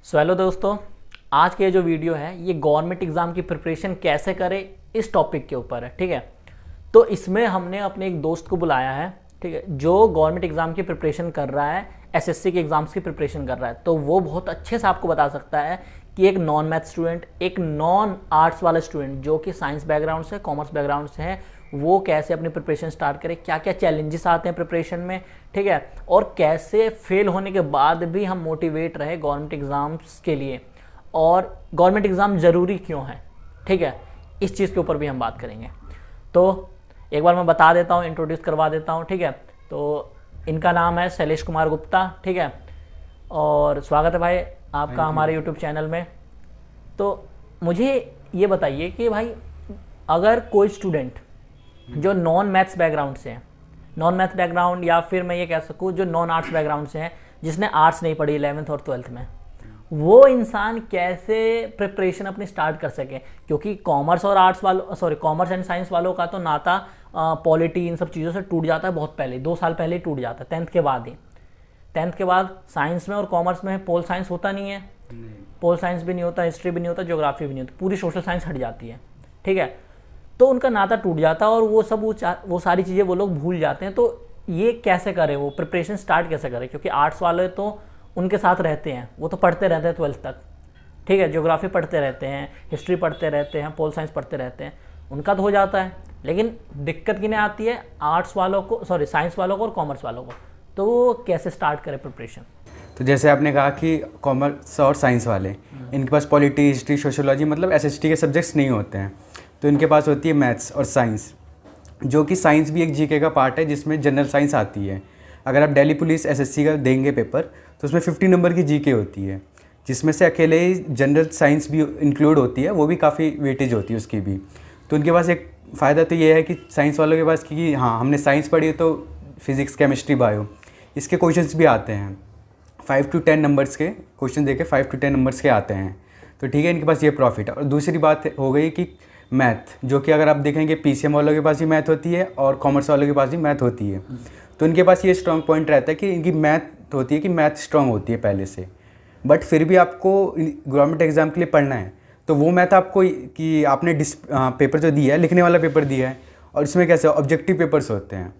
Hello दोस्तों, आज के जो वीडियो है ये गवर्नमेंट एग्ज़ाम की प्रिपरेशन कैसे करें इस टॉपिक के ऊपर है। ठीक है, तो इसमें हमने अपने एक दोस्त को बुलाया है, ठीक है, जो गवर्नमेंट एग्ज़ाम की प्रिपरेशन कर रहा है, एसएससी के एग्ज़ाम्स की प्रिपरेशन कर रहा है। तो वो बहुत अच्छे से आपको बता सकता है कि एक नॉन मैथ स्टूडेंट, एक नॉन आर्ट्स वाला स्टूडेंट जो कि साइंस बैकग्राउंड से, कॉमर्स बैकग्राउंड से है, वो कैसे अपनी प्रिपरेशन स्टार्ट करे, क्या क्या चैलेंजेस आते हैं प्रिपरेशन में, ठीक है, और कैसे फेल होने के बाद भी हम मोटिवेट रहे गवर्नमेंट एग्ज़ाम्स के लिए, और गवर्नमेंट एग्ज़ाम ज़रूरी क्यों है। ठीक है, इस चीज़ के ऊपर भी हम बात करेंगे। तो एक बार मैं बता देता हूँ, इंट्रोड्यूस करवा देता हूँ। ठीक है, तो इनका नाम है शैलेश कुमार गुप्ता। ठीक है, और स्वागत है भाई आपका हमारे यूट्यूब चैनल में। तो मुझे ये बताइए कि भाई अगर कोई स्टूडेंट जो नॉन मैथ्स बैकग्राउंड से है, नॉन मैथ बैकग्राउंड, या फिर मैं ये कह सकूँ जो नॉन आर्ट्स बैकग्राउंड से है, जिसने आर्ट्स नहीं पढ़ी 11th और 12th में, वो इंसान कैसे प्रिपरेशन अपनी स्टार्ट कर सके। क्योंकि कॉमर्स और आर्ट्स वालों, कॉमर्स एंड साइंस वालों का तो नाता पॉलिटी इन सब चीज़ों से टूट जाता है बहुत पहले, 2 साल पहले ही टूट जाता है, 10th के बाद ही। 10th के बाद साइंस में और कॉमर्स में पोल साइंस होता नहीं है, पोल साइंस भी नहीं होता, हिस्ट्री भी नहीं होता, ज्योग्राफी भी नहीं होती, पूरी सोशल साइंस हट जाती है। ठीक है, तो उनका नाता टूट जाता है और वो सब वो सारी चीज़ें वो लोग भूल जाते हैं। तो ये कैसे करें, वो प्रिपरेशन स्टार्ट कैसे करें। क्योंकि आर्ट्स वाले तो उनके साथ रहते हैं, वो तो पढ़ते रहते हैं 12th तक। ठीक है, ज्योग्राफी पढ़ते रहते हैं, हिस्ट्री पढ़ते रहते हैं, पोल साइंस पढ़ते रहते हैं, उनका तो हो जाता है। लेकिन दिक्कत किन्हें आती है, आर्ट्स वालों को, साइंस वालों को और कॉमर्स वालों को। तो वो कैसे स्टार्ट करें प्रिपरेशन। तो जैसे आपने कहा कि कॉमर्स और साइंस वाले, इनके पास पॉलिटी, हिस्ट्री, सोशियोलॉजी मतलब एसएसटी के सब्जेक्ट्स नहीं होते हैं, तो इनके पास होती है मैथ्स और साइंस, जो कि साइंस भी एक जीके का पार्ट है जिसमें जनरल साइंस आती है। अगर आप दिल्ली पुलिस एसएससी का देंगे पेपर तो उसमें 50 नंबर की जीके होती है, जिसमें से अकेले ही जनरल साइंस भी इंक्लूड होती है, वो भी काफ़ी वेटेज होती है उसकी भी। तो उनके पास एक फ़ायदा तो ये है कि साइंस वालों के पास कि हाँ हमने साइंस पढ़ी है तो फिज़िक्स, केमिस्ट्री, बायो, इसके क्वेश्चंस भी आते हैं 5 to 10 नंबर्स के क्वेश्चन देके 5 to 10 नंबर्स के आते हैं। तो ठीक है, इनके पास ये प्रॉफिट है। और दूसरी बात हो गई कि मैथ, जो कि अगर आप देखेंगे पीसीएम वालों के पास भी मैथ होती है और कॉमर्स वालों के पास भी मैथ होती है। तो इनके पास ये स्ट्रॉन्ग पॉइंट रहता है कि इनकी मैथ होती है कि मैथ स्ट्रॉन्ग होती है पहले से, बट फिर भी आपको गवर्नमेंट एग्ज़ाम के लिए पढ़ना है तो वो मैथ आपको कि आपने पेपर जो दिया है, लिखने वाला पेपर दिया है, और इसमें कैसे ऑब्जेक्टिव पेपर्स होते हैं,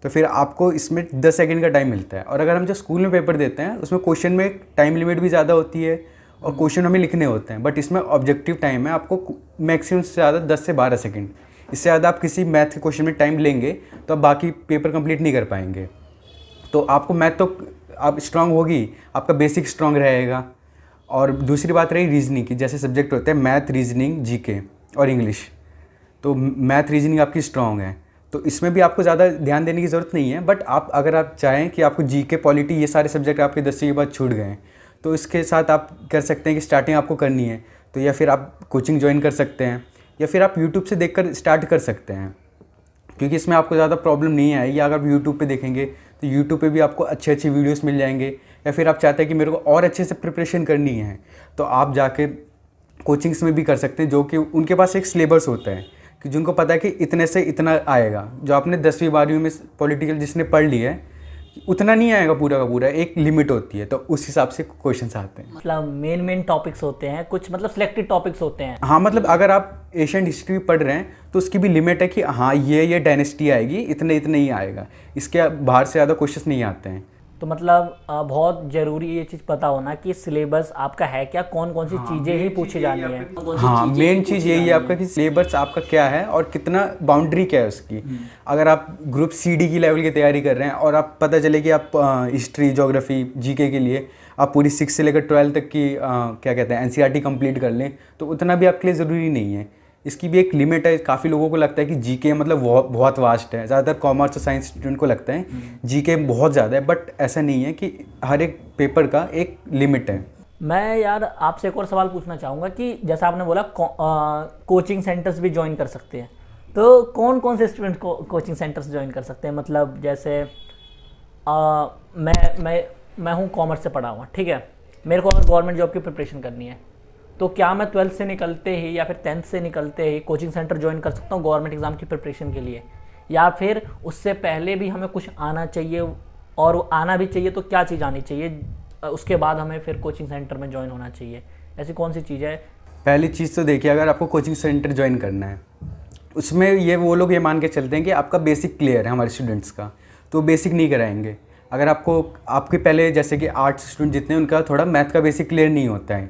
तो फिर आपको इसमें 10 सेकंड का टाइम मिलता है। और अगर हम जो स्कूल में पेपर देते हैं उसमें क्वेश्चन में टाइम लिमिट भी ज़्यादा होती है और क्वेश्चन हमें लिखने होते हैं, बट इसमें ऑब्जेक्टिव टाइम है आपको मैक्सिमम से ज़्यादा 10 से 12 सेकंड। इससे ज़्यादा आप किसी मैथ के क्वेश्चन में टाइम लेंगे तो आप बाकी पेपर कंप्लीट नहीं कर पाएंगे। तो आपको मैथ तो आप स्ट्रांग होगी, आपका बेसिक स्ट्रांग रहेगा। और दूसरी बात रही रीजनिंग की, जैसे सब्जेक्ट होते हैं मैथ, रीजनिंग, जीके और इंग्लिश। तो मैथ, रीजनिंग आपकी स्ट्रांग है, तो इसमें भी आपको ज़्यादा ध्यान देने की ज़रूरत नहीं है। बट आप अगर आप चाहें कि आपको जीके, पॉलिटी, ये सारे सब्जेक्ट आपके 10वीं के बाद छूट गए, तो इसके साथ आप कर सकते हैं कि स्टार्टिंग आपको करनी है तो या फिर आप कोचिंग ज्वाइन कर सकते हैं, या फिर आप यूट्यूब से देखकर स्टार्ट कर सकते हैं, क्योंकि इसमें आपको ज़्यादा प्रॉब्लम नहीं आएगी। अगर आप यूट्यूब पे देखेंगे तो यूट्यूब पे भी आपको अच्छे अच्छे वीडियोस मिल जाएंगे। या फिर आप चाहते हैं कि मेरे को और अच्छे से प्रिपरेशन करनी है तो आप जाके कोचिंग्स में भी कर सकते हैं, जो कि उनके पास एक सिलेबस होता है कि जिनको पता है कि इतने से इतना आएगा। जो आपने 10वीं 12वीं में पॉलिटिकल जिसने पढ़ लिया है उतना नहीं आएगा पूरा का पूरा, एक लिमिट होती है, तो उस हिसाब से क्वेश्चंस आते हैं। मतलब मेन टॉपिक्स होते हैं कुछ, मतलब सिलेक्टेड टॉपिक्स होते हैं। हाँ, मतलब अगर आप एशियन हिस्ट्री पढ़ रहे हैं तो उसकी भी लिमिट है कि हाँ ये डायनेस्टी आएगी, इतने इतने ही आएगा, इसके बाहर से ज़्यादा क्वेश्चंस नहीं आते हैं। तो मतलब बहुत ज़रूरी ये चीज़ पता होना कि सिलेबस आपका है क्या, कौन कौन सी चीज़ें ही पूछी जानी है। हाँ, मेन चीज़ यही है आपका कि सिलेबस आपका क्या है और कितना बाउंड्री क्या है उसकी। अगर आप ग्रुप CD की लेवल की तैयारी कर रहे हैं और आप पता चले कि आप हिस्ट्री, ज्योग्राफी, जीके के लिए आप पूरी 6 से लेकर 12 तक की क्या कहते हैं एनसीईआरटी कंप्लीट कर लें, तो उतना भी आपके लिए ज़रूरी नहीं है। इसकी भी एक लिमिट है। काफ़ी लोगों को लगता है कि जीके मतलब बहुत वास्ट है, ज़्यादातर कॉमर्स और साइंस स्टूडेंट को लगता है जीके बहुत ज़्यादा है, बट ऐसा नहीं है कि हर एक पेपर का एक लिमिट है। मैं यार आपसे एक और सवाल पूछना चाहूँगा कि जैसा आपने बोला कोचिंग सेंटर्स भी ज्वाइन कर सकते हैं, तो कौन कौन से स्टूडेंट को कोचिंग सेंटर्स ज्वाइन कर सकते हैं। मतलब जैसे मैं हूँ कॉमर्स से पढ़ा हुआ, ठीक है, मेरे को अगर गवर्नमेंट जॉब की प्रिपरेशन करनी है तो क्या मैं 12th से निकलते ही या फिर 10th से निकलते ही कोचिंग सेंटर ज्वाइन कर सकता हूँ गवर्नमेंट एग्ज़ाम की प्रिपरेशन के लिए, या फिर उससे पहले भी हमें कुछ आना चाहिए, और आना भी चाहिए तो क्या चीज़ आनी चाहिए उसके बाद हमें फिर कोचिंग सेंटर में ज्वाइन होना चाहिए? ऐसी कौन सी चीज़ है? पहली चीज़ तो देखिए, अगर आपको कोचिंग सेंटर ज्वाइन करना है, उसमें ये वो लोग ये मान के चलते हैं कि आपका बेसिक क्लियर है हमारे स्टूडेंट्स का, तो बेसिक नहीं कराएंगे। अगर आपको आपके पहले जैसे कि आर्ट्स स्टूडेंट जितने, उनका थोड़ा मैथ का बेसिक क्लियर नहीं होता है,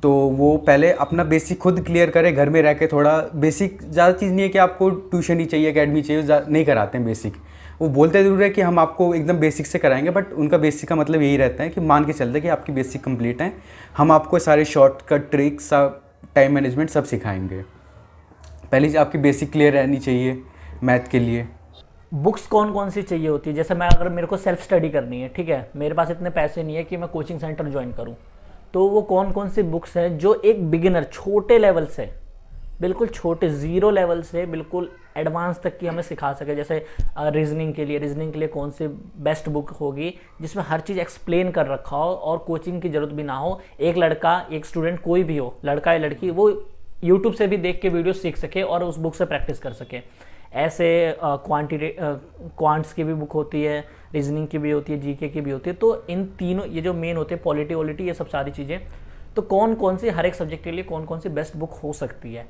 तो वो पहले अपना बेसिक खुद क्लियर करे घर में रह के। थोड़ा बेसिक ज़्यादा चीज़ नहीं है कि आपको ट्यूशन ही चाहिए, अकेडमी चाहिए, नहीं कराते हैं बेसिक। वो बोलते ज़रूर है कि हम आपको एकदम बेसिक से कराएंगे, बट उनका बेसिक का मतलब यही रहता है कि मान के चलते हैं कि आपकी बेसिक कंप्लीट है, हम आपको सारे शॉर्टकट ट्रिक्स, सब टाइम मैनेजमेंट सब सिखाएंगे। पहले चीज़ आपकी बेसिक क्लियर रहनी चाहिए मैथ के लिए। बुक्स कौन कौन सी चाहिए होती है? जैसे मैं अगर मेरे को सेल्फ स्टडी करनी है, ठीक है, मेरे पास इतने पैसे नहीं है कि मैं कोचिंग सेंटर ज्वाइन करूं, तो वो कौन कौन सी बुक्स हैं जो एक बिगिनर छोटे लेवल से, बिल्कुल छोटे 0 लेवल से बिल्कुल एडवांस तक की हमें सिखा सके? जैसे रीजनिंग के लिए कौन सी बेस्ट बुक होगी जिसमें हर चीज़ एक्सप्लेन कर रखा हो और कोचिंग की ज़रूरत भी ना हो? एक लड़का, एक स्टूडेंट कोई भी हो, लड़का या लड़की, वो यूट्यूब से भी देख के वीडियो सीख सके और उस बुक से प्रैक्टिस कर सके। ऐसे क्वांट्स की भी बुक होती है, रीजनिंग की भी होती है, जीके की भी होती है। तो इन तीनों, ये जो मेन होते हैं, पॉलिटी वॉलिटी, ये सब सारी चीज़ें, तो कौन कौन सी हर एक सब्जेक्ट के लिए कौन कौन सी बेस्ट बुक हो सकती है?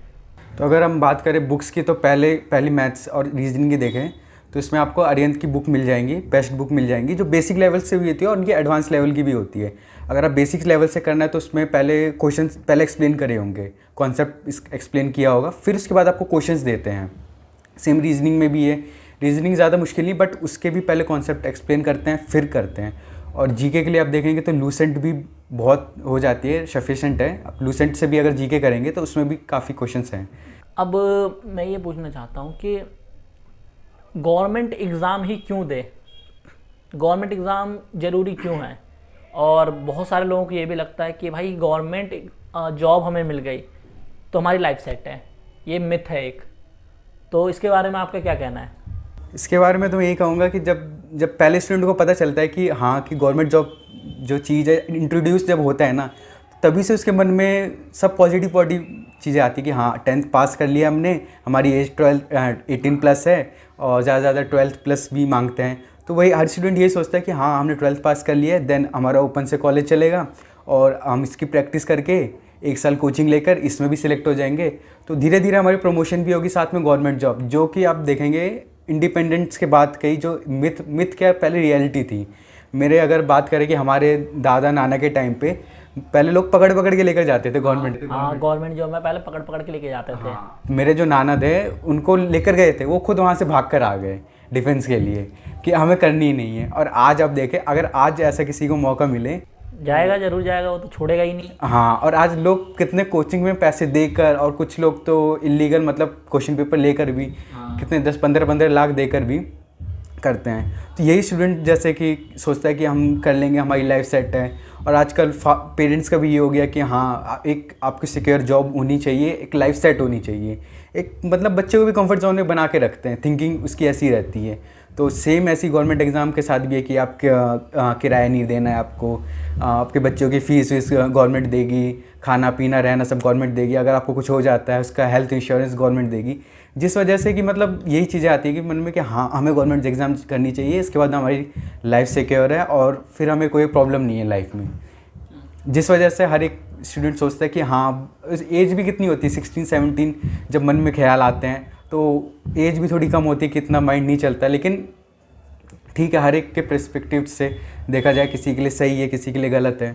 तो अगर हम बात करें बुक्स की, तो पहली मैथ्स और रीजनिंग की देखें तो इसमें आपको अरिहंत की बुक मिल जाएंगी, बेस्ट बुक मिल जाएंगी, जो बेसिक लेवल से भी होती है और उनकी एडवांस लेवल की भी होती है। अगर आप बेसिक लेवल से करना है तो उसमें पहले क्वेश्चन पहले एक्सप्लेन करे होंगे, कॉन्सेप्ट एक्सप्लेन किया होगा, फिर उसके बाद आपको क्वेश्चंस देते हैं। सेम रीजनिंग में भी है, रीजनिंग ज़्यादा मुश्किल नहीं, बट उसके भी पहले कॉन्सेप्ट एक्सप्लेन करते हैं फिर करते हैं। और जीके के लिए आप देखेंगे तो लूसेंट भी बहुत हो जाती है, सफिशेंट है। आप लूसेंट से भी अगर जीके करेंगे तो उसमें भी काफ़ी क्वेश्चंस हैं। अब मैं ये पूछना चाहता हूँ कि गवर्नमेंट एग्ज़ाम ही क्यों दे? गवर्नमेंट एग्ज़ाम ज़रूरी क्यों है? और बहुत सारे लोगों को ये भी लगता है कि भाई गवर्नमेंट जॉब हमें मिल गई तो हमारी लाइफ सेट है। ये मिथ है एक, तो इसके बारे में आपका क्या कहना है? इसके बारे में तो मैं यही कहूँगा कि जब पहले स्टूडेंट को पता चलता है कि हाँ, कि गवर्नमेंट जॉब जो चीज़ है इंट्रोड्यूस जब होता है ना, तभी से उसके मन में सब पॉजिटिव चीज़ें आती है कि हाँ, 10th पास कर लिया हमने, हमारी एज 18 प्लस है और ज़्यादा से ज़्यादा 12th प्लस भी मांगते हैं। तो वही हर स्टूडेंट यही सोचता है कि हाँ, हमने 12th पास कर लिया है, देन हमारा ओपन से कॉलेज चलेगा और हम इसकी प्रैक्टिस करके 1 साल कोचिंग लेकर इसमें भी सिलेक्ट हो जाएंगे, तो धीरे धीरे हमारी प्रमोशन भी होगी, साथ में गवर्नमेंट जॉब। जो कि आप देखेंगे इंडिपेंडेंस के बाद कई जो मिथ क्या पहले रियलिटी थी। मेरे अगर बात करें कि हमारे दादा नाना के टाइम पे पहले लोग पकड़ पकड़ के लेकर जाते थे गवर्नमेंट। हाँ, गवर्नमेंट जॉब में पहले पकड़ पकड़ के लेके जाते थे। हाँ, मेरे जो नाना थे उनको लेकर गए थे, वो खुद वहाँ से भाग कर आ गए डिफेंस के लिए कि हमें करनी ही नहीं है। और आज आप देखें, अगर आज ऐसा किसी को मौका मिले, जाएगा, जरूर जाएगा, वो तो छोड़ेगा ही नहीं। हाँ, और आज लोग कितने कोचिंग में पैसे देकर, और कुछ लोग तो इलीगल मतलब क्वेश्चन पेपर लेकर भी कितने 10-15 लाख देकर भी करते हैं। तो यही स्टूडेंट जैसे कि सोचता है कि हम कर लेंगे, हमारी लाइफ सेट है। और आजकल पेरेंट्स का भी ये हो गया कि हाँ, एक आपकी सिक्योर जॉब होनी चाहिए, एक लाइफ सेट होनी चाहिए, एक मतलब बच्चे को भी कंफर्ट जोन में बना के रखते हैं, थिंकिंग उसकी ऐसी रहती है। तो सेम ऐसी गवर्नमेंट एग्ज़ाम के साथ भी है कि आप किराया नहीं देना है आपको, आपके बच्चों की फ़ीस गवर्नमेंट देगी, खाना पीना रहना सब गवर्नमेंट देगी, अगर आपको कुछ हो जाता है उसका हेल्थ इंश्योरेंस गवर्नमेंट देगी। जिस वजह से कि मतलब यही चीज़ें आती है कि मन में कि हाँ, हमें गवर्नमेंट एग्ज़ाम करनी चाहिए, इसके बाद हमारी लाइफ सिक्योर है और फिर हमें कोई प्रॉब्लम नहीं है लाइफ में। जिस वजह से हर एक स्टूडेंट सोचता है कि हाँ, एज भी कितनी होती है 16-17, जब मन में ख्याल आते हैं तो एज भी थोड़ी कम होती है कि इतना माइंड नहीं चलता। लेकिन ठीक है, हर एक के पर्सपेक्टिव से देखा जाए, किसी के लिए सही है, किसी के लिए गलत है।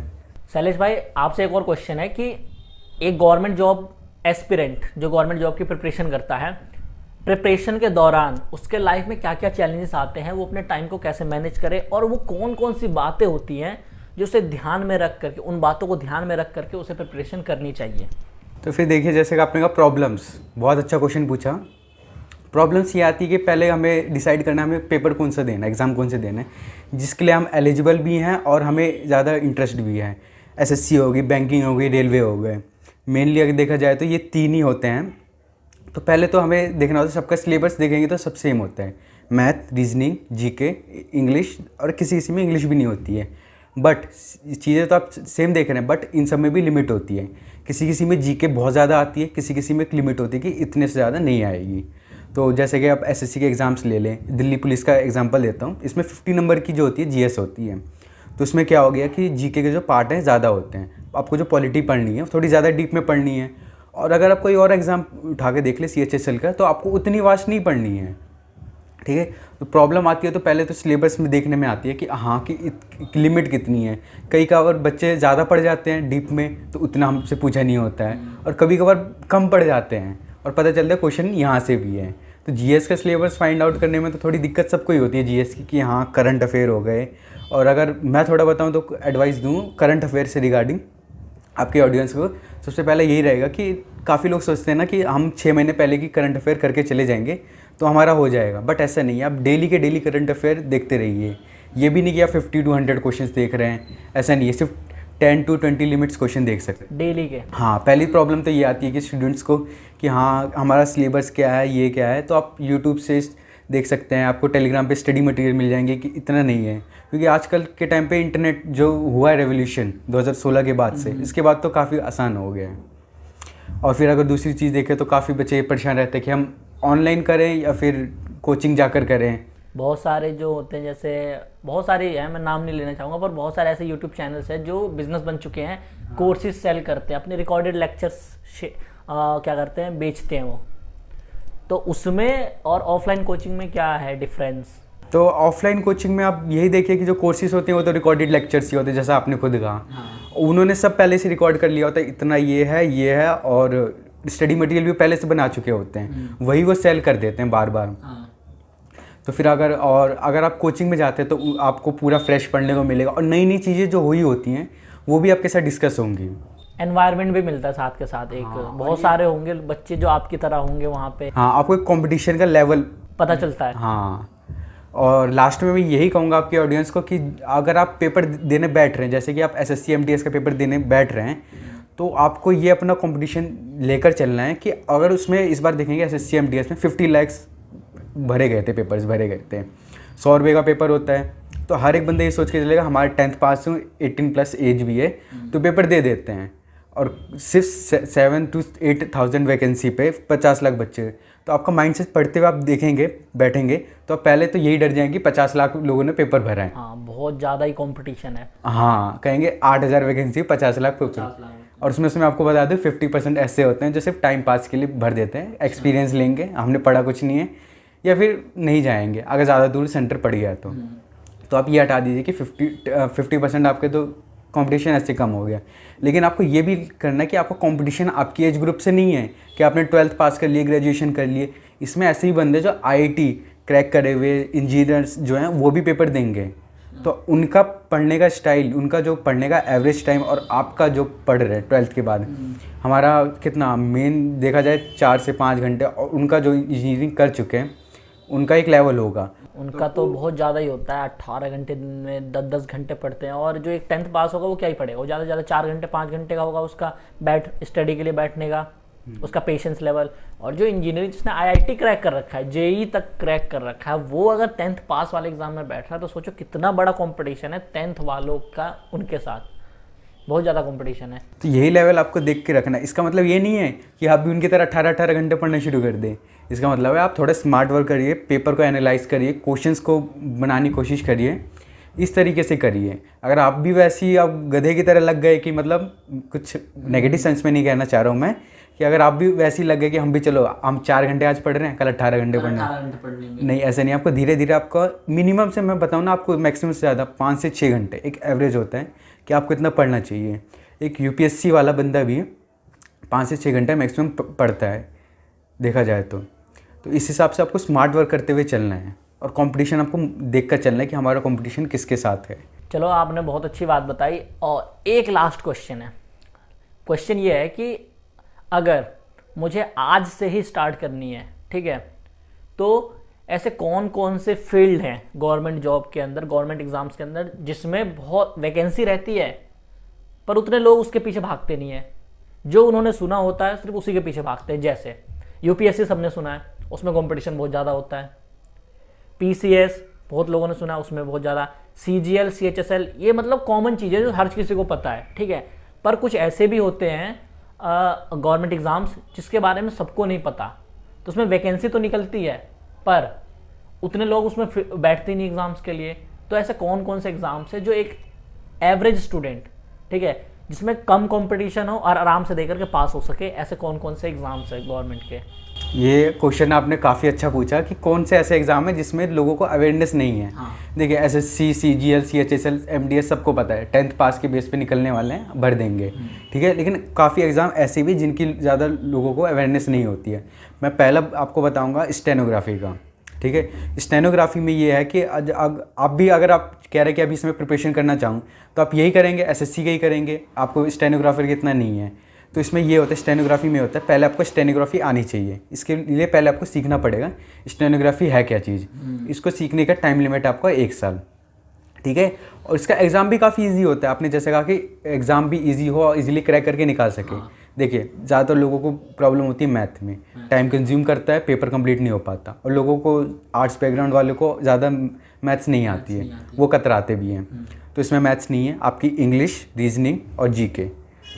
शैलेश भाई, आपसे एक और क्वेश्चन है कि एक गवर्नमेंट जॉब एस्पिरेंट जो गवर्नमेंट जॉब की प्रिपरेशन करता है, प्रिपरेशन के दौरान उसके लाइफ में क्या क्या चैलेंजेस आते हैं, वो अपने टाइम को कैसे मैनेज करे, और वो कौन कौन सी बातें होती हैं जो उसे ध्यान में रख करके, उन बातों को ध्यान में रख करके उसे प्रिपरेशन करनी चाहिए? तो फिर देखिए, जैसे कि आपने कहा प्रॉब्लम्स, बहुत अच्छा क्वेश्चन पूछा। प्रॉब्लम्स ये आती है कि पहले हमें डिसाइड करना है हमें पेपर कौन सा देना है, एग्ज़ाम कौन से देना है, जिसके लिए हम एलिजिबल भी हैं और हमें ज़्यादा इंटरेस्ट भी है। एसएससी होगी, बैंकिंग होगी, रेलवे हो गए। मेनली अगर देखा जाए तो ये 3 ही होते हैं। तो पहले तो हमें देखना होता है, सबका सिलेबस देखेंगे तो सब सेम होता है, मैथ, रीजनिंग, जीके, इंग्लिश, और किसी में इंग्लिश भी नहीं होती है। बट चीज़ें तो आप सेम देख रहे हैं, बट इन सब में भी लिमिट होती है। किसी में जीके बहुत ज़्यादा आती है, किसी में एक लिमिट होती है कि इतने से ज़्यादा नहीं आएगी। तो जैसे कि आप एसएससी के एग्ज़ाम्स ले लें, दिल्ली पुलिस का एग्जांपल देता हूँ, इसमें 50 नंबर की जो होती है जीएस होती है। तो उसमें क्या हो गया कि जीके के जो पार्ट हैं ज़्यादा होते हैं, आपको जो पॉलिटी पढ़नी है थोड़ी ज़्यादा डीप में पढ़नी है। और अगर आप कोई और एग्ज़ाम उठा के देख ले CHSL का, तो आपको उतनी वास्ट नहीं पढ़नी है, ठीक है। तो प्रॉब्लम आती है तो पहले तो सिलेबस में देखने में आती है कि हाँ कि लिमिट कितनी है। कई कभार बच्चे ज़्यादा पढ़ जाते हैं डीप में, तो उतना हमसे पूछा नहीं होता है, और कभी कभार कम पढ़ जाते हैं और पता चलता है क्वेश्चन यहाँ से भी है। तो जीएस का सिलेबस फाइंड आउट करने में तो थोड़ी दिक्कत सबको ही होती है जीएस की, कि हाँ करंट अफेयर हो गए। और अगर मैं थोड़ा बताऊँ तो एडवाइस दूँ करंट अफेयर से रिगार्डिंग आपके ऑडियंस को, सबसे पहले यही रहेगा कि काफ़ी लोग सोचते हैं ना कि हम 6 महीने पहले की करंट अफेयर करके चले जाएंगे तो हमारा हो जाएगा, बट ऐसा नहीं है। आप डेली के डेली करंट अफेयर देखते रहिए। ये भी नहीं कि आप 50 to 100 क्वेश्चंस देख रहे हैं, ऐसा नहीं है, सिर्फ 10 to 20 लिमिट्स क्वेश्चन देख सकते हैं डेली के। हाँ, पहली प्रॉब्लम तो ये आती है कि स्टूडेंट्स को कि हाँ हमारा सिलेबस क्या है, ये क्या है। तो आप यूट्यूब से देख सकते हैं, आपको टेलीग्राम पे स्टडी मटेरियल मिल जाएंगे, कि इतना नहीं है। क्योंकि आजकल के टाइम पे इंटरनेट जो हुआ है रेवोल्यूशन 2016 के बाद से, इसके बाद तो काफ़ी आसान हो गया है। और फिर अगर दूसरी चीज़ देखें तो काफ़ी बच्चे परेशान रहते हैं कि हम ऑनलाइन करें या फिर कोचिंग जाकर करें। बहुत सारे जो होते हैं, जैसे बहुत सारे हैं, मैं नाम नहीं लेना चाहूँगा, पर बहुत सारे ऐसे यूट्यूब चैनल्स हैं जो बिजनेस बन चुके हैं, कोर्सेज सेल करते हैं, अपने रिकॉर्डेड लेक्चर्स क्या करते हैं, बेचते हैं वो। तो उसमें और ऑफलाइन कोचिंग में क्या है डिफरेंस? तो ऑफलाइन कोचिंग में आप यही देखिए कि जो कोर्सेज होते हैं वो तो रिकॉर्डेड लेक्चर्स ही होते हैं, जैसा आपने खुद कहा। उन्होंने सब पहले से रिकॉर्ड कर लिया होता है, इतना ये है, और स्टडी मटेरियल भी पहले से बना चुके होते हैं, वही वो सेल कर देते हैं बार बार। तो फिर अगर आप कोचिंग में जाते हैं तो आपको पूरा फ्रेश पढ़ने को मिलेगा, और नई नई चीज़ें जो हुई होती हैं वो भी आपके साथ डिस्कस होंगी। एनवायरनमेंट भी मिलता है साथ के साथ, एक बहुत सारे होंगे बच्चे जो आपकी तरह होंगे वहाँ पे। हाँ, आपको एक कंपटीशन का लेवल पता चलता है। हाँ, और लास्ट में मैं यही कहूँगा आपके ऑडियंस को कि अगर आप पेपर देने बैठ रहे हैं, जैसे कि आप SSC MTS का पेपर देने बैठ रहे हैं, तो आपको ये अपना कंपटीशन लेकर चलना है कि अगर उसमें इस बार देखेंगे SSC MTS में 50 lakhs भरे गए थे, पेपर्स भरे गए थे, 100 रुपये का पेपर होता है। तो हर एक बंदा ये सोच के चलेगा हमारे 10th पास हूँ, 18+ एज भी है, तो पेपर दे देते हैं। और सिर्फ 7 to 8,000 वैकेंसी पे 50 लाख बच्चे। तो आपका माइंडसेट पढ़ते हुए आप देखेंगे, बैठेंगे, तो आप पहले तो यही डर जाएंगे 50 लाख लोगों ने पेपर भरा है। हाँ, बहुत ज़्यादा ही कंपटीशन है। हाँ, कहेंगे 8,000 वैकेंसी 50 लाख पेपर। और उसमें से मैं आपको बता दूँ 50% ऐसे होते हैं जो सिर्फ टाइम पास के लिए भर देते हैं, एक्सपीरियंस लेंगे, हमने पढ़ा कुछ नहीं है, या फिर नहीं जाएंगे अगर ज़्यादा दूर सेंटर पड़ गया तो आप ये हटा दीजिए कि 50% आपके तो कंपटीशन ऐसे कम हो गया। लेकिन आपको ये भी करना है कि आपका कंपटीशन आपकी एज ग्रुप से नहीं है कि आपने 12th पास कर लिए, ग्रेजुएशन कर लिए। इसमें ऐसे ही बंदे जो IIT क्रैक करे हुए इंजीनियर्स जो हैं वो भी पेपर देंगे। तो उनका पढ़ने का स्टाइल, उनका जो पढ़ने का एवरेज टाइम और आपका जो पढ़ रहे 12th के बाद, हमारा कितना मेन देखा जाए 4 से 5 घंटे, और उनका जो इंजीनियरिंग कर चुके हैं उनका एक लेवल होगा। उनका तो बहुत ज़्यादा ही होता है, 18 घंटे दिन में 10-10 घंटे पढ़ते हैं। और जो एक 10th पास होगा वो क्या ही पढ़ेगा, वो ज़्यादा से ज़्यादा 4 घंटे 5 घंटे का होगा उसका स्टडी के लिए बैठने का, उसका पेशेंस लेवल। और जो इंजीनियरिंग जिसने IIT क्रैक कर रखा है, JEE तक क्रैक कर रखा है, वो अगर 10th पास वाले एग्जाम में बैठ रहा है तो सोचो कितना बड़ा कंपटीशन है 10th वालों का उनके साथ, बहुत ज़्यादा कंपटीशन है। तो यही लेवल आपको देख के रखना है। इसका मतलब ये नहीं है कि आप भी उनकी तरह 18-18 घंटे पढ़ना शुरू कर दें। इसका मतलब है आप थोड़ा स्मार्ट वर्क करिए, पेपर को एनालाइज करिए, क्वेश्चंस को बनाने की कोशिश करिए, इस तरीके से करिए। अगर आप भी वैसी आप गधे की तरह लग गए, कि मतलब कुछ नेगेटिव सेंस में नहीं कहना चाह रहा हूँ मैं, कि अगर आप भी वैसे ही लग गए कि हम भी चलो हम 4 घंटे आज पढ़ रहे हैं, कल 18 घंटे पढ़ना, नहीं ऐसा नहीं। आपको धीरे धीरे आपका मिनिमम से मैं बताऊँ ना, आपको मैक्सिमम से ज़्यादा 5 से 6 घंटे एक एवरेज होता है कि आपको इतना पढ़ना चाहिए। एक UPSC वाला बंदा भी 5 से 6 घंटे मैक्सिमम पढ़ता है देखा जाए तो इस हिसाब से आपको स्मार्ट वर्क करते हुए चलना है, और कंपटीशन आपको देख कर चलना है कि हमारा कंपटीशन किसके साथ है। चलो, आपने बहुत अच्छी बात बताई। और एक लास्ट क्वेश्चन है। क्वेश्चन ये है कि अगर मुझे आज से ही स्टार्ट करनी है, ठीक है, तो ऐसे कौन कौन से फील्ड हैं गवर्नमेंट जॉब के अंदर, गवर्नमेंट एग्जाम्स के अंदर, जिसमें बहुत वैकेंसी रहती है पर उतने लोग उसके पीछे भागते नहीं है। जो उन्होंने सुना होता है सिर्फ उसी के पीछे भागते हैं। जैसे UPSC सबने सुना है, उसमें कंपटीशन बहुत ज़्यादा होता है। PCS बहुत लोगों ने सुना है, उसमें बहुत ज़्यादा। CGL CHSL ये मतलब कॉमन चीज़ें जो हर किसी को पता है, ठीक है। पर कुछ ऐसे भी होते हैं गवर्नमेंट एग्ज़ाम्स जिसके बारे में सबको नहीं पता, तो उसमें वैकेंसी तो निकलती है पर उतने लोग उसमें बैठते नहीं एग्ज़ाम्स के लिए। तो ऐसे कौन कौन से एग्ज़ाम्स है जो एक एवरेज स्टूडेंट, ठीक है, जिसमें कम कंपटीशन हो और आराम से देकर के पास हो सके, ऐसे कौन कौन से एग्जाम्स है गवर्नमेंट के? ये क्वेश्चन आपने काफ़ी अच्छा पूछा कि कौन से ऐसे एग्ज़ाम है जिसमें लोगों को अवेयरनेस नहीं है। हाँ। देखिए एसएससी, सीजीएल, सीएचएसएल, एमडीएस सबको पता है, 10th पास के बेस पे निकलने वाले हैं, भर देंगे, ठीक है। लेकिन काफ़ी एग्ज़ाम ऐसे भी जिनकी ज़्यादा लोगों को अवेयरनेस नहीं होती है। मैं पहला आपको बताऊँगा स्टेनोग्राफी का, ठीक है। स्टेनोग्राफी में ये है कि आप भी अगर आप कह रहे हैं कि अभी इसमें प्रिपरेशन करना चाहूँ तो आप यही करेंगे, एसएससी का ही करेंगे, आपको स्टेनोग्राफर का इतना नहीं है। तो इसमें ये होता है, स्टेनोग्राफी में होता है पहले आपको स्टेनोग्राफी आनी चाहिए, इसके लिए पहले आपको सीखना पड़ेगा स्टेनोग्राफी है क्या चीज़। इसको सीखने का टाइम लिमिट आपका 1 साल, ठीक है। और इसका एग्ज़ाम भी काफ़ी इजी होता है, आपने जैसे कहा कि एग्ज़ाम भी इजी हो और इजीली क्रैक करके निकाल सके। देखिए ज़्यादातर लोगों को प्रॉब्लम होती है मैथ में, टाइम कंज्यूम करता है, पेपर कंप्लीट नहीं हो पाता, और लोगों को आर्ट्स बैकग्राउंड वालों को ज़्यादा मैथ्स नहीं आती है, वो कतराते भी हैं। तो इसमें मैथ्स नहीं है, आपकी इंग्लिश, रीजनिंग और जीके।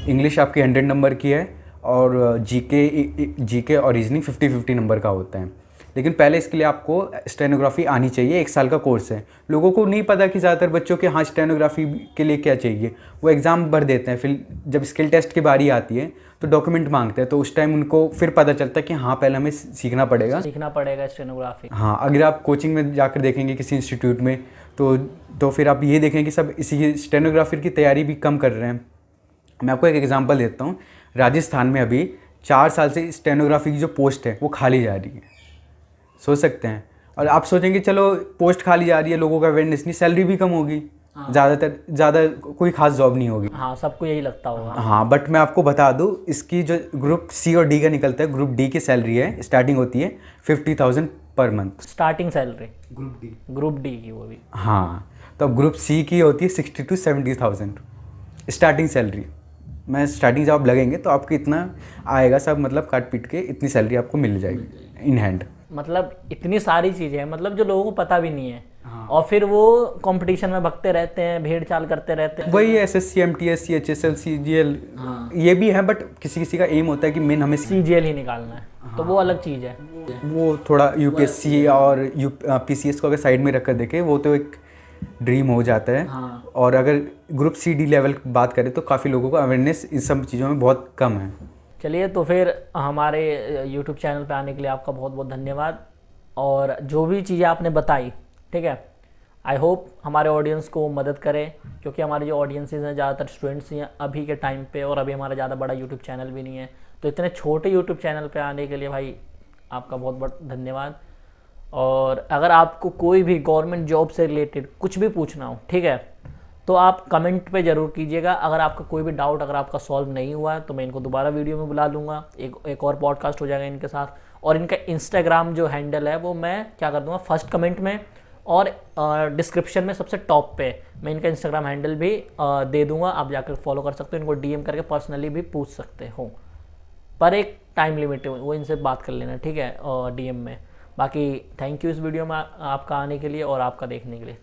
इंग्लिश आपकी 100 नंबर की है और जीके और रीजनिंग 50-50 नंबर का होता है। लेकिन पहले इसके लिए आपको स्टेनोग्राफी आनी चाहिए, 1 साल का कोर्स है। लोगों को नहीं पता कि ज़्यादातर बच्चों के हाँ स्टेनोग्राफी के लिए क्या चाहिए, वो एग्ज़ाम भर देते हैं, फिर जब स्किल टेस्ट की बारी आती है तो डॉक्यूमेंट मांगते हैं, तो उस टाइम उनको फिर पता चलता है कि हाँ पहले हमें सीखना पड़ेगा स्टेनोग्राफी। हाँ, अगर आप कोचिंग में जाकर देखेंगे किसी इंस्टीट्यूट में तो फिर आप ये देखेंगे कि सब इसी स्टेनोग्राफर की तैयारी भी कम कर रहे हैं। मैं आपको एक एग्जांपल देता हूँ, राजस्थान में अभी 4 साल से स्टेनोग्राफी की जो पोस्ट है वो खाली जा रही है, सोच सकते हैं। और आप सोचेंगे चलो पोस्ट खाली जा रही है, लोगों का अवेयरनेस नहीं, सैलरी भी कम होगी, ज़्यादा कोई खास जॉब नहीं होगी। हाँ, सबको यही लगता होगा। हाँ, बट मैं आपको बता दूँ, इसकी जो ग्रुप सी और डी का निकलता है, ग्रुप डी की सैलरी है स्टार्टिंग होती है 50,000 per month, starting salary group D की वो भी। हाँ, तो अब ग्रुप सी की होती है 60 to 70,000 स्टार्टिंग सैलरी। मैं स्टार्टिंग जब आप लगेंगे तो आपको इतना आएगा, सब मतलब काट पीट के इतनी सैलरी आपको मिल जाएगी इन हैंड। मतलब इतनी सारी चीज़ें हैं, मतलब जो लोगों को पता भी नहीं है। हाँ। और फिर वो कंपटीशन में भगते रहते हैं, भेड़ चाल करते रहते हैं। वही एसएससी, एमटीएस, सीएचएसएल, सीजीएल, ये भी है, बट किसी किसी का एम होता है कि मेन हमें सीजीएल ही निकालना है। हाँ। तो वो अलग चीज़ है, वो थोड़ा यूपीएससी और पीसीएस को अगर साइड में रखकर देखे, वो तो एक ड्रीम हो जाता है। हाँ। और अगर ग्रुप सी डी लेवल की बात करें तो काफ़ी लोगों को अवेयरनेस इन सब चीज़ों में बहुत कम है। चलिए, तो फिर हमारे यूट्यूब चैनल पे आने के लिए आपका बहुत बहुत धन्यवाद। और जो भी चीज़ें आपने बताई, ठीक है, आई होप हमारे ऑडियंस को मदद करे, क्योंकि हमारे जो ऑडियंसेस हैं ज़्यादातर स्टूडेंट्स ही हैं अभी के टाइम पे, और अभी हमारा ज़्यादा बड़ा यूट्यूब चैनल भी नहीं है। तो इतने छोटे यूट्यूब चैनल पे आने के लिए भाई आपका बहुत बहुत धन्यवाद। और अगर आपको कोई भी गवर्नमेंट जॉब से रिलेटेड कुछ भी पूछना हो, ठीक है, तो आप कमेंट पे ज़रूर कीजिएगा। अगर आपका कोई भी डाउट अगर आपका सॉल्व नहीं हुआ है तो मैं इनको दोबारा वीडियो में बुला लूँगा, एक और पॉडकास्ट हो जाएगा इनके साथ। और इनका इंस्टाग्राम जो हैंडल है वो मैं क्या कर दूँगा, फर्स्ट कमेंट में और डिस्क्रिप्शन में सबसे टॉप पे मैं इनका इंस्टाग्राम हैंडल भी दे दूँगा, आप जाकर फॉलो कर सकते हो, इनको डीएम करके पर्सनली भी पूछ सकते हो, पर एक टाइम लिमिट है, वो इनसे बात कर लेना, ठीक है, डीएम में। बाकी थैंक यू इस वीडियो में आपका आने के लिए और आपका देखने के लिए।